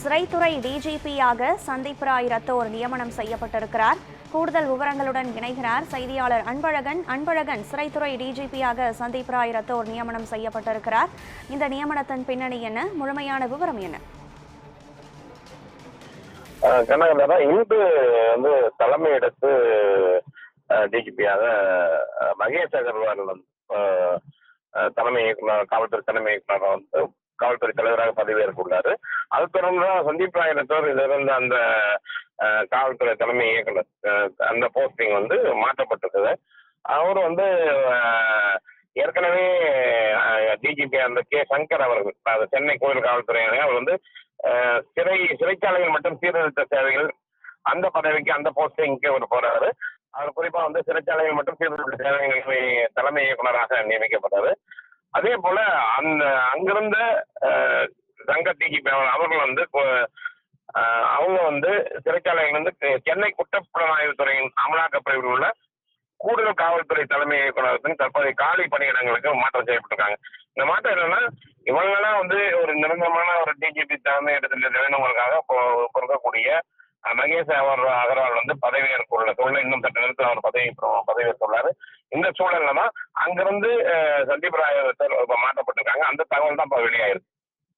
சிறைத்துறை டிஜிபியாக சந்தீப் ராய் ரத்தோர் நியமனம் செய்யப்பட்டிருக்கிறார். கூடுதல் விவரங்களுடன் இணைகிறார் செய்தியாளர் அன்பழகன். அன்பழகன், சிறைத்துறை டிஜிபியாக சந்தீப் ராய் ரத்தோர் நியமனம் செய்யப்பட்டிருக்கிறார். இந்த நியமனத்தின் பின்னணி என்ன? முழுமையான விவரம் என்ன? கனகலா இன்று தலைமை எடுத்து டிஜிபியாக மகேஷ் அகர்வால் தலைமை இயக்குனர், காவல்துறை தலைமை இயக்குனர் காவல்துறை தலைவராக பதவியேற்குள்ளாரு. அது தொடர்ந்து சந்தீப் ராய் ரத்தோர் இதிலிருந்து அந்த காவல்துறை தலைமை இயக்குனர் அந்த போஸ்டிங் மாற்றப்பட்டிருக்குது. அவர் ஏற்கனவே டிஜிபி அந்த கே சங்கர் அவர்கள் சென்னை கோயில் காவல்துறை அவர் சிறைச்சாலைகள் மற்றும் சீர்திருத்த சேவைகள் அந்த பதவிக்கு அந்த போஸ்டிங்க்கு அவர் போறாரு. அவர் குறிப்பா சிறைச்சாலைகள் மற்றும் சீர்திருத்த சேவைகள் தலைமை இயக்குனராக நியமிக்கப்பட்டாரு. அதே போல அங்கிருந்த சங்க டிஜிபி அவர்கள் அவங்க சிறைச்சாலைகள் சென்னை குற்றப்புலனாய்வு துறையின் அமலாக்க பிரிவில் உள்ள கூடுதல் காவல்துறை தலைமை இயக்குநரகத்தின் தற்போதைய காலி பணியிடங்களுக்கு மாற்றம் செய்யப்பட்டிருக்காங்க. இந்த மாற்றம் என்னன்னா, இவங்கெல்லாம் ஒரு நிரந்தரமான ஒரு டிஜிபி தலைமை இடத்துல வேணுங்களுக்காக இருக்கக்கூடிய மகேஷ் அகர்வால் பதவியேற்குள்ள சூழல் இன்னும் சட்ட நேரத்தில் அவர் பதவியேற்றுள்ளாரு. இந்த சூழல்ல தான் அங்கிருந்து சந்தீப் ராய் மாற்றப்பட்டிருக்காங்க. அந்த தகவல் தான் இப்ப வெளியாயிருக்கு.